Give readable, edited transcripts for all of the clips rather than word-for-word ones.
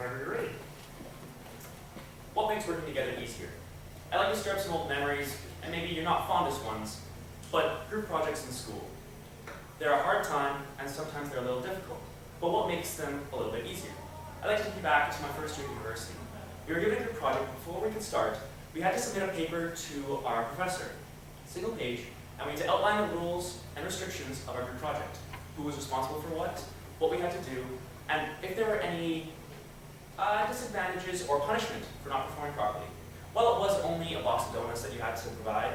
Whenever you're ready. What makes working together easier? I like to stir up some old memories, and maybe you're not fondest ones, but group projects in school. They're a hard time, and sometimes they're a little difficult, but what makes them a little bit easier? I like to take you back to my first year at university. We were given a group project. Before we could start, we had to submit a paper to our professor, single page, and we had to outline the rules and restrictions of our group project, who was responsible for what we had to do, and if there were any disadvantages or punishment for not performing properly. While it was only a box of donuts that you had to provide,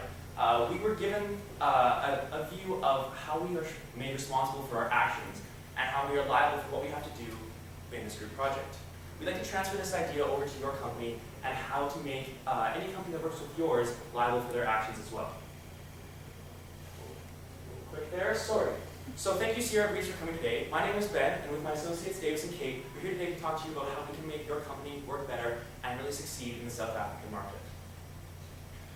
we were given a view of how we are made responsible for our actions and how we are liable for what we have to do in this group project. We'd like to transfer this idea over to your company and how to make any company that works with yours liable for their actions as well. Quick there, sorry. So thank you, Sierra Breeze, for coming today. My name is Ben, and with my associates Davis and Kate, we're here today to talk to you about how we can make your company work better and really succeed in the South African market.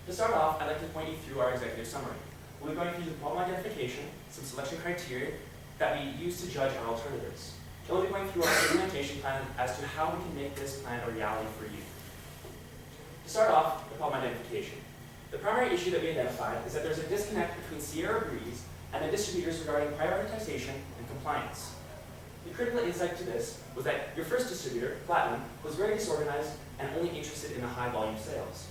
To start off, I'd like to point you through our executive summary. We'll be going through the problem identification, some selection criteria that we use to judge our alternatives. And we'll be going through our implementation plan as to how we can make this plan a reality for you. To start off, the problem identification. The primary issue that we identified is that there's a disconnect between Sierra Breeze and the distributors regarding prioritization and compliance. The critical insight to this was that your first distributor, Platinum, was very disorganized and only interested in the high volume sales.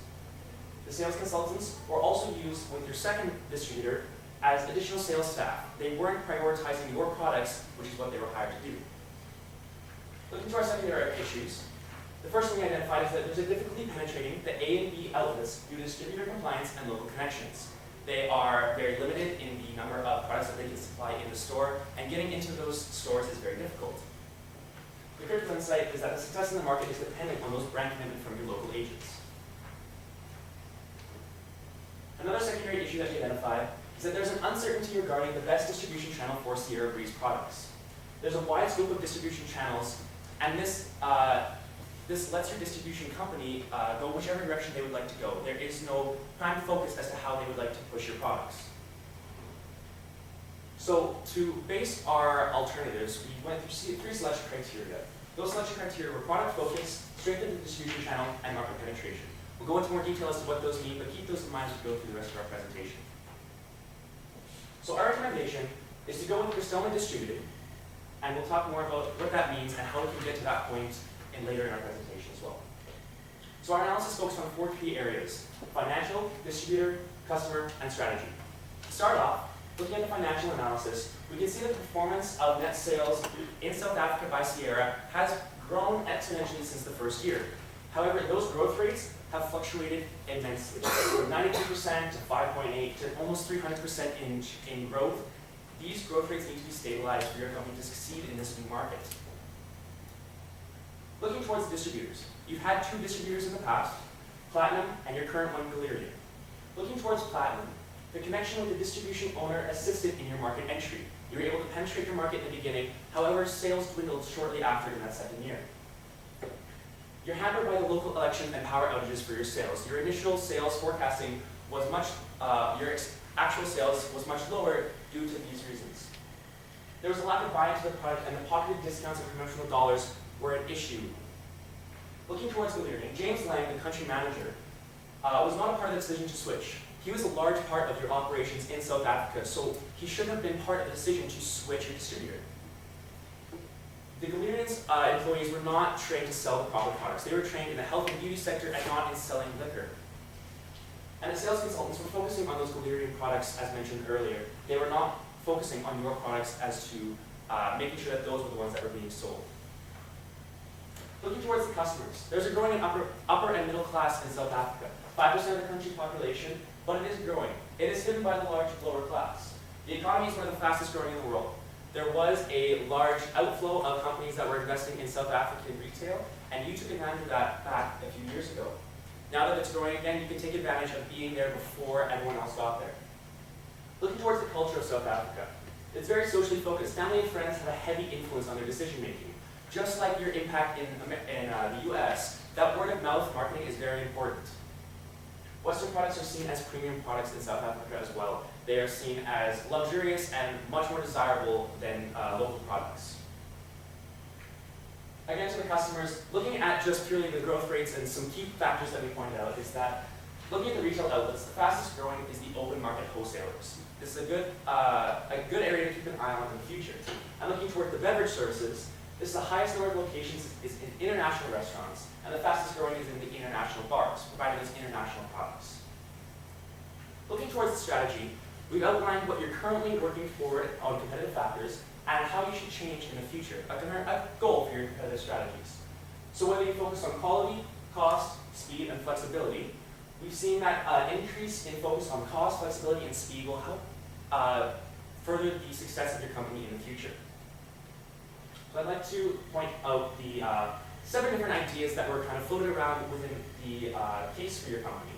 The sales consultants were also used with your second distributor as additional sales staff. They weren't prioritizing your products, which is what they were hired to do. Looking to our secondary issues, the first thing we identified is that there's a difficulty penetrating the A and B outlets due to distributor compliance and local connections. They are very limited in the number of products that they can supply in the store, and getting into those stores is very difficult. The critical insight is that the success in the market is dependent on those brand commitment from your local agents. Another secondary issue that we identified is that there's an uncertainty regarding the best distribution channel for Sierra Breeze products. There's a wide scope of distribution channels, and this lets your distribution company go whichever direction they would like to go. There is no prime focus as to how they would like to push your products. So to base our alternatives, we went through 3 selection criteria. Those selection criteria were product focus, strength of the distribution channel, and market penetration. We'll go into more detail as to what those mean, but keep those in mind as we go through the rest of our presentation. So our recommendation is to go with Crystal distributed, and we'll talk more about what that means and how we can get to that point later in our presentation as well. So our analysis focused on 4 key areas: financial, distributor, customer, and strategy. To start off, looking at the financial analysis, we can see the performance of net sales in South Africa by Sierra has grown exponentially since the first year. However, those growth rates have fluctuated immensely, from 92% to 5.8% to almost 300% in growth. These growth rates need to be stabilized for your company to succeed in this new market. Looking towards distributors, you've had 2 distributors in the past, Platinum and your current one, Galerian. Looking towards Platinum, the connection with the distribution owner assisted in your market entry. You were able to penetrate your market in the beginning, however, sales dwindled shortly after in that second year. You're hampered by the local election and power outages for your sales. Your initial sales forecasting was your actual sales was much lower due to these reasons. There was a lack of buy-in to the product, and the pocketed discounts and promotional dollars were an issue. Looking towards Galerian, James Lang, the country manager, was not a part of the decision to switch. He was a large part of your operations in South Africa, so he should have been part of the decision to switch your distributor. The Galerian's employees were not trained to sell the proper products. They were trained in the health and beauty sector and not in selling liquor. And the sales consultants were focusing on those Galerian products as mentioned earlier. They were not focusing on your products as to making sure that those were the ones that were being sold. Looking towards the customers, there's a growing upper and middle class in South Africa. 5% of the country's population, but it is growing. It is hidden by the large lower class. The economy is one of the fastest growing in the world. There was a large outflow of companies that were investing in South African retail, and you took advantage of that back a few years ago. Now that it's growing again, you can take advantage of being there before everyone else got there. Looking towards the culture of South Africa, it's very socially focused. Family and friends have a heavy influence on their decision making. Just like your impact in the US, that word of mouth marketing is very important. Western products are seen as premium products in South Africa as well. They are seen as luxurious and much more desirable than local products. Again, to the customers, looking at just purely the growth rates and some key factors that we pointed out is that looking at the retail outlets, the fastest growing is the open market wholesalers. This is a good area to keep an eye on in the future. And looking toward the beverage services, this is the highest number of locations is in international restaurants, and the fastest growing is in the international bars, providing us international products. Looking towards the strategy, we've outlined what you're currently working toward on competitive factors and how you should change in the future, a goal for your competitive strategies. So whether you focus on quality, cost, speed, and flexibility, we've seen that an increase in focus on cost, flexibility, and speed will help further the success of your company in the future. So I'd like to point out the 7 different ideas that were kind of floated around within the case for your company.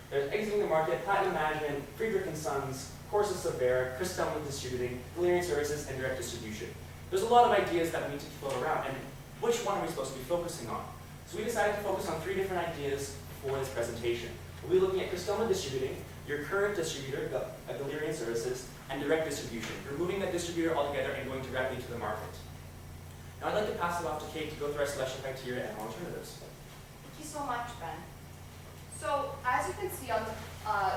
There's exiting the market, platinum management, Friedrich & Sons, Courses of Bear, Christopher distributing, Galerian services, and direct distribution. There's a lot of ideas that we need to float around, and which one are we supposed to be focusing on? So we decided to focus on 3 different ideas for this presentation. We'll be looking at Christoma distributing, your current distributor, Galerian services, and direct distribution, removing that distributor altogether and going directly to the market. Now I'd like to pass it off to Kate to go through our selection criteria and alternatives. Thank you so much, Ben. So as you can see on the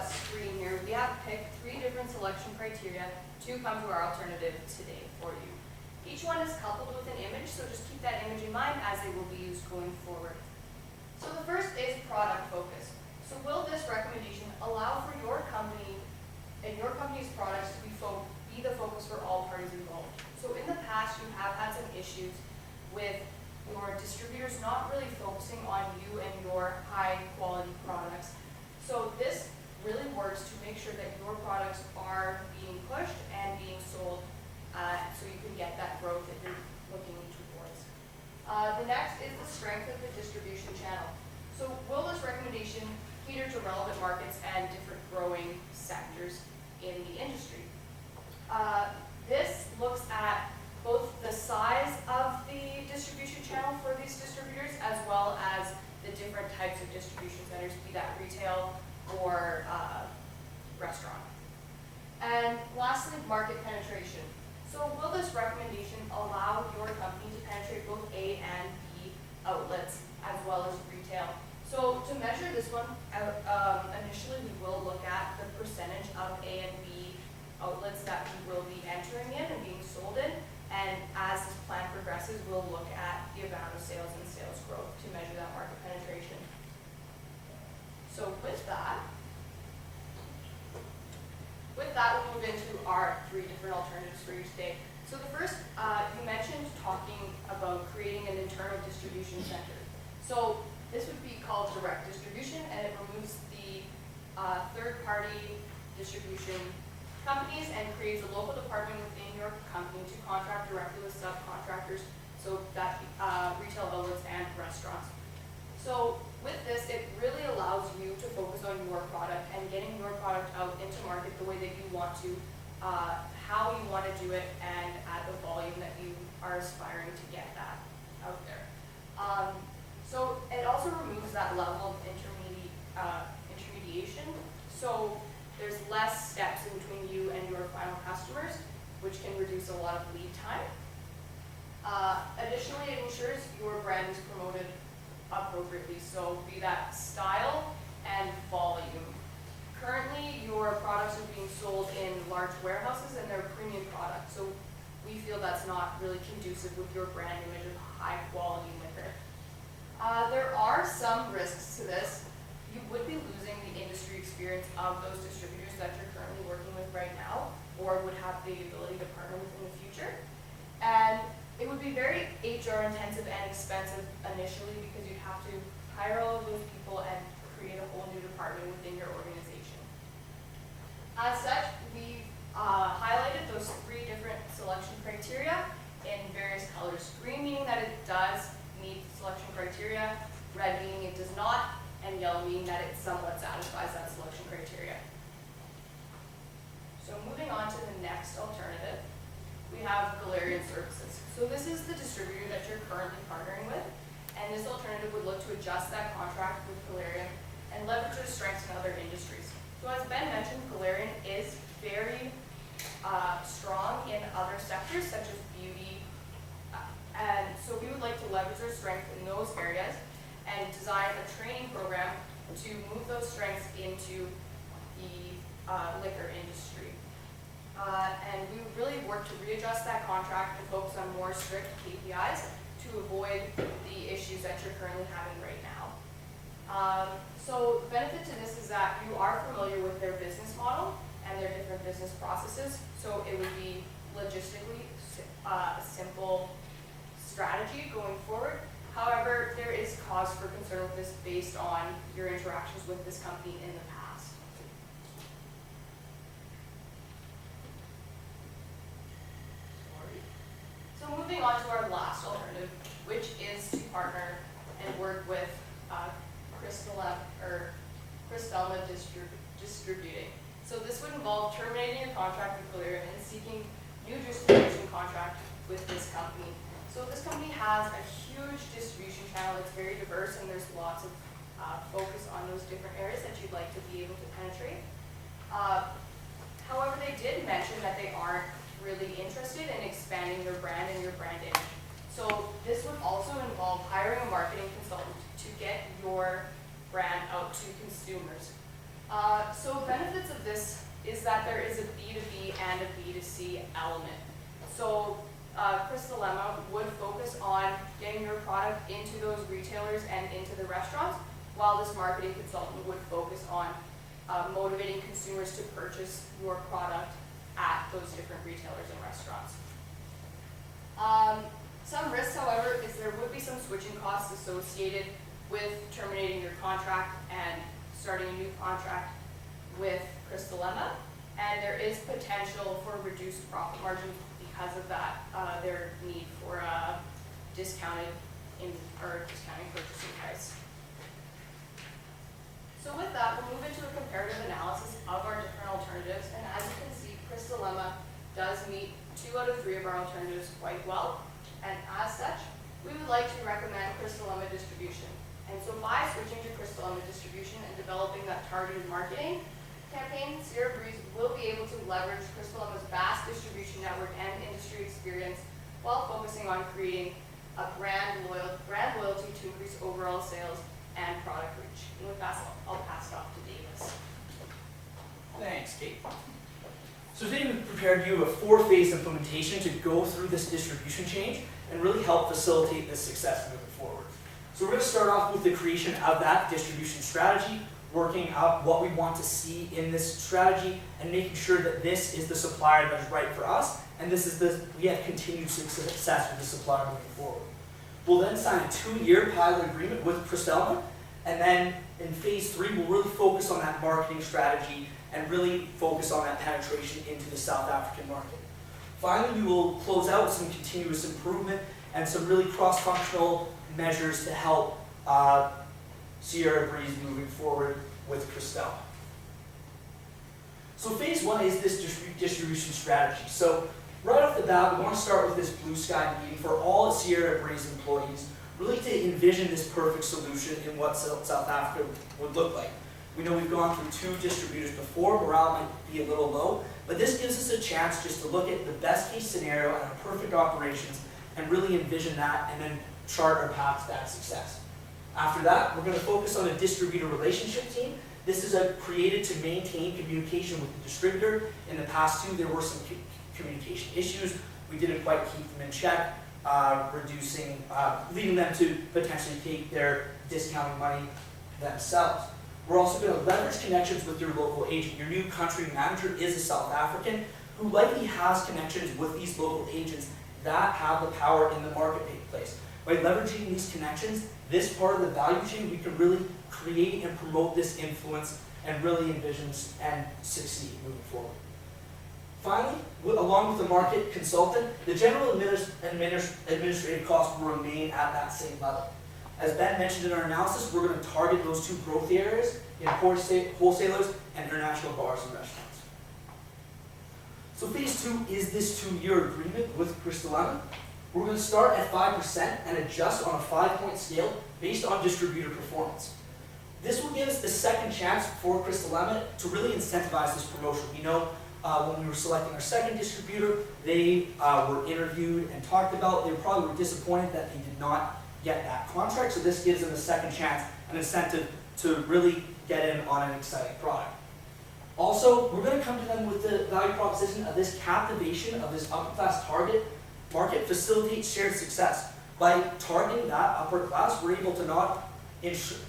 screen here, we have picked 3 different selection criteria to come to our alternative today for you. Each one is coupled with an image, so just keep that image in mind as they will be used going forward. So the first is product focus. So will this recommendation allow for your company and your company's products to be the focus for all parties involved? So in the past, you have had some issues with your distributors not really focusing on you and your high quality products. So this really works to make sure that your products are being pushed and being sold so you can get that growth that you're looking towards. The next is the strength of the distribution channel. So will this recommendation cater to relevant markets and different growing sectors in the industry? This looks at both the size of the distribution channel for these distributors as well as the different types of distribution centers, be that retail or restaurant. And lastly, market penetration. So will this recommendation allow your company to penetrate both A and B outlets as well as retail? So to measure this one, initially we will look at the percentage of A and B outlets that we will be entering in and being sold in. And as this plan progresses, we'll look at the amount of sales and sales growth to measure that market penetration. So with that, we'll move into our 3 different alternatives for you today. So the first, you mentioned talking about creating an internal distribution center. So this would be called direct distribution, and it removes the third-party distribution companies and creates a local department within your company to contract directly with subcontractors, so that retail outlets and restaurants. So with this, it really allows you to focus on your product and getting your product out into market the way that you want to, how you want to do it, and at the volume that you are aspiring to get that out there. So it also removes that level of intermediation. So there's less steps in between you and your final customers, which can reduce a lot of lead time. Additionally, it ensures your brand is promoted appropriately, so be that style and volume. Currently, your products are being sold in large warehouses and they're premium products, so we feel that's not really conducive with your brand image of high quality liquor. There are some risks to this. You would be losing the industry experience of those distributors that you're currently working with right now, or would have the ability to partner with in the future. And it would be very HR intensive and expensive initially because you'd have to hire all of those people and create a whole new department within your organization. As such, we've highlighted those 3 different selection criteria in various colors. Green meaning that it does meet selection criteria, red meaning it does not, and yellow meaning that it somewhat satisfies that selection criteria. So moving on to the next alternative, we have Galerian services. So this is the distributor that you're currently partnering with, and this alternative would look to adjust that contract with Galerian and leverage their strengths in other industries. So as Ben mentioned, Galerian is very strong in other sectors such as beauty And so we would like to leverage our strength in those areas and design a training program to move those strengths into the liquor industry. And we would really work to readjust that contract and focus on more strict KPIs to avoid the issues that you're currently having right now. So the benefit to this is that you are familiar with their business model and their different business processes, so it would be logistically a simple strategy going forward. However, there is cause for concern with this based on your interactions with this company in the past. So moving on to our last alternative, which is to partner and work with Crystalma Distributing. So this would involve terminating your contract with Valyria and seeking new distribution contract with this company. So this company has a huge distribution channel. It's very diverse, and there's lots of focus on those different areas that you'd like to be able to penetrate. However, they did mention that they aren't really interested in expanding their brand and your brand image. So this would also involve hiring a marketing consultant to get your brand out to consumers. So benefits of this is that there is a B2B and a B2C element. So Crystalma would focus on getting your product into those retailers and into the restaurants, while this marketing consultant would focus on motivating consumers to purchase your product at those different retailers and restaurants. Some risks, however, is there would be some switching costs associated with terminating your contract and starting a new contract with Crystalma, and there is potential for reduced profit margins because of that, their need for a discounting purchasing price. So with that, we'll move into a comparative analysis of our different alternatives, and as you can see, Crystalma does meet 2 out of 3 of our alternatives quite well, and as such, we would like to recommend Crystalma Distribution. And so by switching to Crystalma Distribution and developing that targeted marketing campaign, Sierra Breeze will be able to leverage Crystalma's vast distribution network and industry experience while focusing on creating a brand loyalty to increase overall sales and product reach. And with that, I'll pass it off to Davis. Thanks, Kate. So today we prepared you a 4-phase implementation to go through this distribution change and really help facilitate this success moving forward. So we're going to start off with the creation of that distribution strategy, working out what we want to see in this strategy, and making sure that this is the supplier that is right for us, and we have continued success with the supplier moving forward. We'll then sign a 2-year pilot agreement with Crystalma, and then in phase 3, we'll really focus on that marketing strategy and really focus on that penetration into the South African market. Finally, we will close out with some continuous improvement and some really cross-functional measures to help Sierra Breeze moving forward with Crystalma. So phase 1 is this distribution strategy. So right off the bat, we want to start with this blue sky meeting for all Sierra Breeze employees, really to envision this perfect solution in what South Africa would look like. We know we've gone through 2 distributors before, morale might be a little low, but this gives us a chance just to look at the best case scenario and our perfect operations and really envision that and then chart our path to that success. After that, we're going to focus on a distributor relationship team. This is created to maintain communication with the distributor. In the past 2, there were some communication issues. We didn't quite keep them in check, leading them to potentially take their discounting money themselves. We're also going to leverage connections with your local agent. Your new country manager is a South African who likely has connections with these local agents that have the power in the marketplace. By leveraging these connections, this part of the value chain, we can really create and promote this influence and really envision and succeed moving forward. Finally, along with the market consultant, the general administrative costs will remain at that same level. As Ben mentioned in our analysis, we're going to target those 2 growth areas in wholesalers and international bars and restaurants. So phase 2 is this 2-year agreement with Crystalma. We're going to start at 5% and adjust on a 5-point scale based on distributor performance. This will give us the second chance for Crystalma to really incentivize this promotion. We know when we were selecting our second distributor, they were interviewed and talked about. They probably were disappointed that they did not get that contract, so this gives them a second chance, an incentive to really get in on an exciting product. Also, we're going to come to them with the value proposition of this captivation of this upper class target market facilitates shared success. By targeting that upper class, we're able to not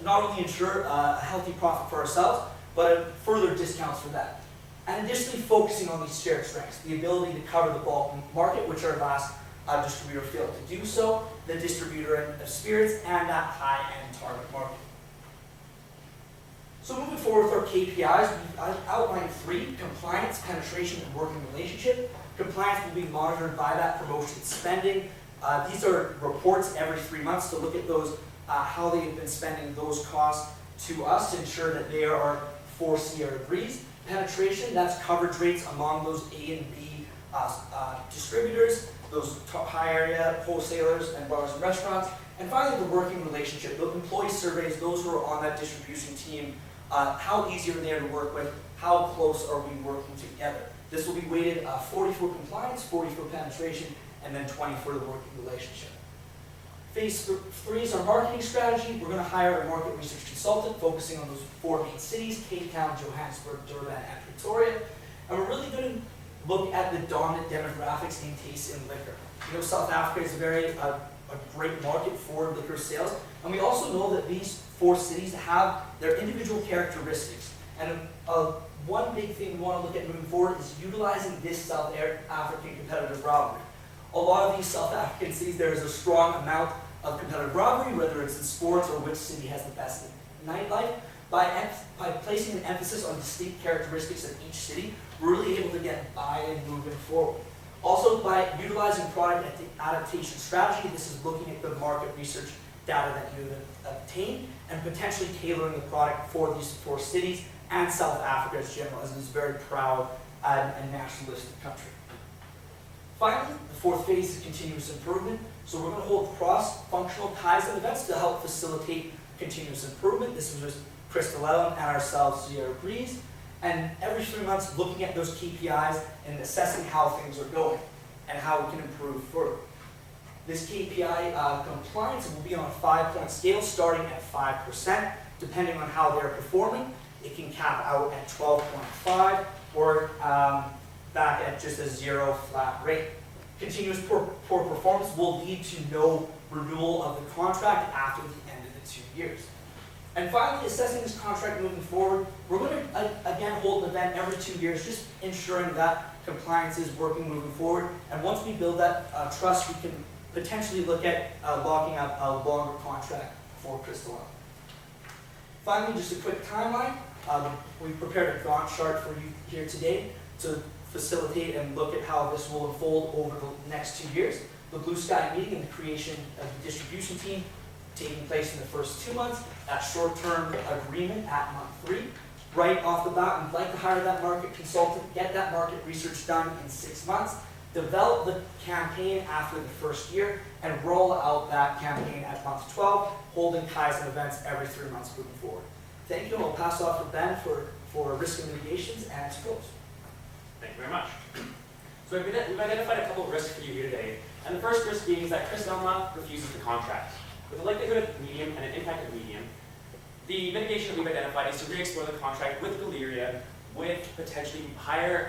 only ensure a healthy profit for ourselves, but further discounts for them. And additionally, focusing on these shared strengths, the ability to cover the bulk market, which our last distributor failed to do so, the distributor of spirits, and that high-end target market. So moving forward with our KPIs, I've outlined 3: compliance, penetration, and working relationship. Compliance will be monitored by that promotion spending. These are reports every 3 months to look at those, how they have been spending those costs to us to ensure that they are 4 CR degrees. Penetration, that's coverage rates among those A and B distributors, those top high area wholesalers and bars and restaurants. And finally, the working relationship, the employee surveys, those who are on that distribution team, how easy are they to work with, how close are we working together. This will be weighted 40 for compliance, 40 for penetration, and then 20 for the working relationship. Phase 3 is our marketing strategy. We're going to hire a market research consultant focusing on those 4 main cities: Cape Town, Johannesburg, Durban, and Pretoria. And we're really going to look at the dominant demographics and tastes in liquor. You know, South Africa is a great market for liquor sales. And we also know that these 4 cities have their individual characteristics. And one big thing we want to look at moving forward is utilizing this South African competitive rivalry. A lot of these South African cities, there is a strong amount of competitive rivalry, whether it's in sports or which city has the best nightlife. By placing an emphasis on distinct characteristics of each city, we're really able to get buy-in moving forward. Also, by utilizing product adaptation strategy, this is looking at the market research data that you obtain and potentially tailoring the product for these 4 cities and South Africa as general, as it is a very proud and nationalistic country. Finally, the 4th phase is continuous improvement. So we're going to hold cross-functional Kaizen events to help facilitate continuous improvement. This was Crystal Ellen and ourselves, Sierra Breeze. And every 3 months, looking at those KPIs and assessing how things are going and how we can improve further. This KPI compliance will be on a 5-point scale starting at 5%. Depending on how they're performing, it can cap out at 12.5 or back at just a 0 flat rate. Continuous poor performance will lead to no renewal of the contract after the end of the 2 years. And finally, assessing this contract moving forward, we're going to again hold an event every 2 years, just ensuring that compliance is working moving forward. And once we build that trust, we can potentially look at locking up a longer contract for Crystal Ellen. Finally, just a quick timeline. We've prepared a Gantt chart for you here today to facilitate and look at how this will unfold over the next 2 years. The Blue Sky meeting and the creation of the distribution team taking place in the first 2 months. That short-term agreement at month 3. Right off the bat, we'd like to hire that market consultant, get that market research done in 6 months, develop the campaign after the first year, and roll out that campaign at month 12, holding Kaizen events every 3 months moving forward. Thank you, and I'll pass off to Ben for risk and mitigations and scopes. Thank you very much. So we've identified a couple of risks for you here today. And the first risk being is that Crystal Ellen refuses the contract. With a likelihood of medium and an impact of medium, the mitigation that we've identified is to re-explore the contract with Galeria with potentially higher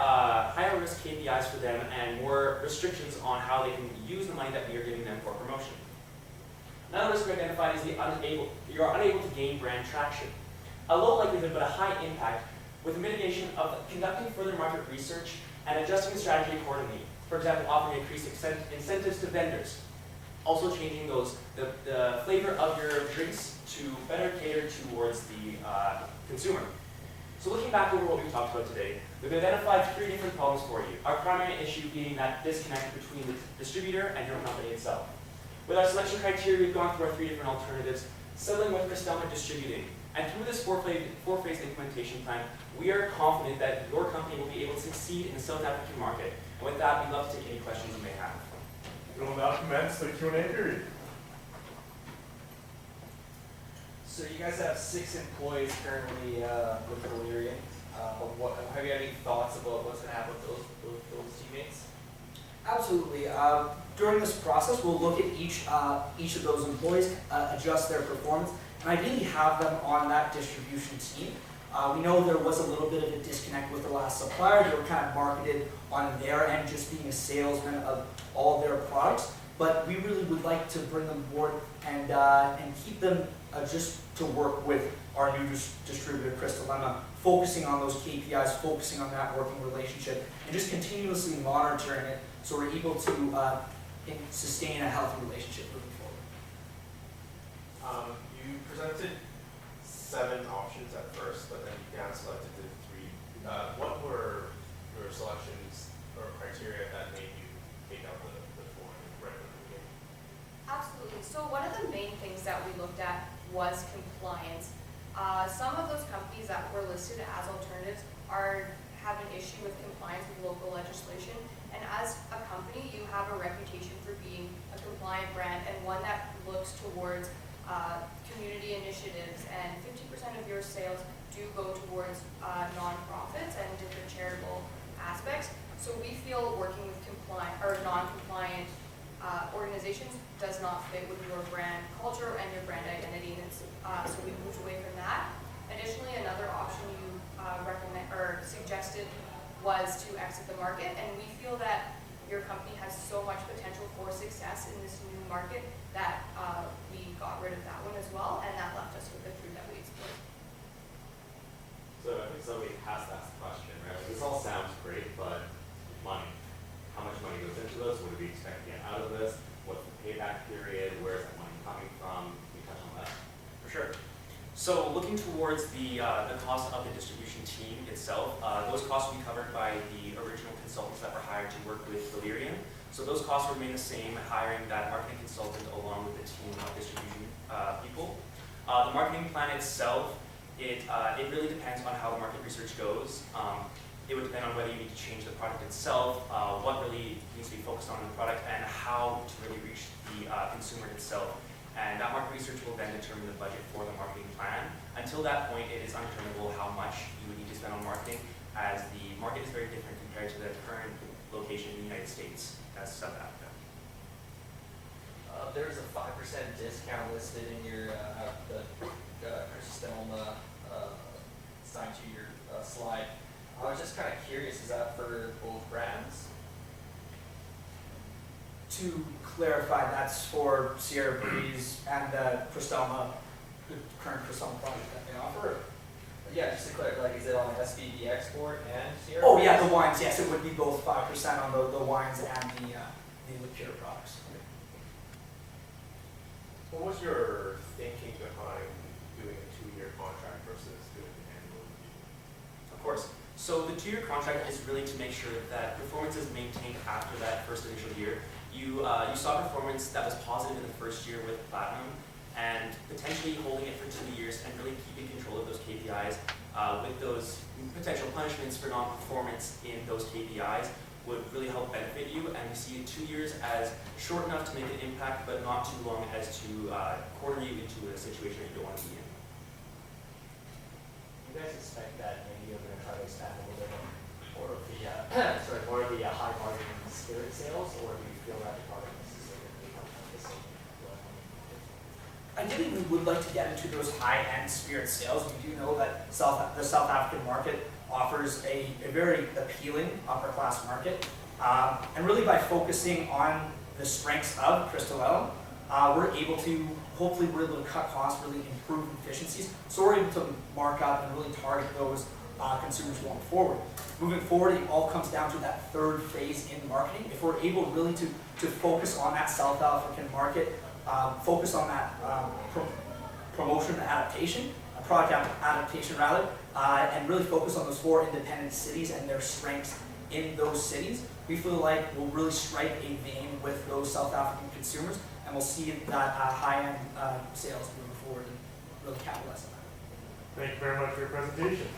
risk KPIs for them and more restrictions on how they can use the money that we are giving them for promotion. Another risk we identified is you are unable to gain brand traction. A low likelihood but a high impact with the mitigation of conducting further market research and adjusting the strategy accordingly. For example, offering increased incentives to vendors. Also changing the flavor of your drinks to better cater towards the consumer. So looking back over what we've talked about today, we've identified 3 different problems for you. Our primary issue being that disconnect between the distributor and your company itself. With our selection criteria, we've gone through our 3 different alternatives, settling with Crystal Ellen Distributing. And through this 4-phase implementation plan, we are confident that your company will be able to succeed in the South African market. And with that, we'd love to take any questions you may have. We will now commence the Q&A period. So you guys have 6 employees currently with Galeria. But have you had any thoughts about what's going to happen with those teammates? Absolutely. During this process, we'll look at each of those employees, adjust their performance, and ideally have them on that distribution team. We know there was a little bit of a disconnect with the last supplier. They were kind of marketed on their end, just being a salesman of all their products. But we really would like to bring them aboard and keep them just to work with our new distributor, Crystal Lemma, focusing on those KPIs, focusing on that working relationship, and just continuously monitoring it so we're able to sustain a healthy relationship moving forward. You presented 7 options at first, but then you down selected to 3. What were your selections or criteria that made you take out the 4 right from the beginning? Absolutely. So one of the main things that we looked at was compliance. Some of those companies that were listed as alternatives have an issue with compliance with local legislation. And as a company, you have a reputation for being a compliant brand and one that looks towards community initiatives, and 50% of your sales do go towards nonprofits and different charitable aspects. So we feel working with non-compliant organizations does not fit with your brand culture and your brand identity, and so we moved away from that. Additionally, another option you suggested was to exit the market, and we feel that your company has so much potential for success in this new market that we got rid of that one as well, and that left us with the 3 that we explored. So I think somebody has to ask the question, right? Like, this all sounds great, but money. How much money goes into this? What do we expect to get out of this? What's the payback period? Where is that money coming from? Can you touch on that? For sure. So looking towards the cost of the distribution team itself, those costs will be covered by the original consultants that were hired to work with Delirium. So those costs remain the same, hiring that marketing consultant along with the team of distribution people. The marketing plan itself, it really depends on how the market research goes. It would depend on whether you need to change the product itself, what really needs to be focused on in the product, and how to really reach the consumer itself. And that market research will then determine the budget for the marketing plan. Until that point, it is undeterminable how much you would need to spend on marketing, as the market is very different compared to the current location in the United States as South Africa. There's a 5% discount listed in your Crystal Lemma signed to your slide. I was just kind of curious, is that for both brands? To clarify, that's for Sierra Breeze and the Crystal Lemma, the current Crystal Lemma product that they offer. Yeah, just to clarify, like, is it on SBD export and Sierra? Oh yeah, the wines, yes, it would be both 5% on the wines and the liqueur products. What was your thinking behind doing a 2-year contract versus doing an annual review? Of course. So the 2-year contract is really to make sure that performance is maintained after that first initial year. You saw performance that was positive in the first year with Platinum, and potentially holding it for 2 years and really keeping control of those KPIs with those potential punishments for non-performance in those KPIs would really help benefit you. And we see 2 years as short enough to make an impact, but not too long as to corner you into a situation that you don't want to be in. You guys expect that maybe you're going to try to expand a little bit more of the high margin spirit sales, or do you feel that the product necessarily becomes the same? Ideally, we would like to get into those high-end spirit sales. We do know that the South African market offers a very appealing upper-class market. And really by focusing on the strengths of Crystal Lemma, we're able to cut costs, really improve efficiencies. So we're able to mark up and really target those consumers going forward. Moving forward, it all comes down to that 3rd phase in marketing. If we're able really to focus on that South African market, focus on that promotion adaptation, product adaptation rather, and really focus on those 4 independent cities and their strengths in those cities, we feel like we'll really strike a vein with those South African consumers, and we'll see that high-end sales moving forward and really capitalize on that. Thank you very much for your presentation.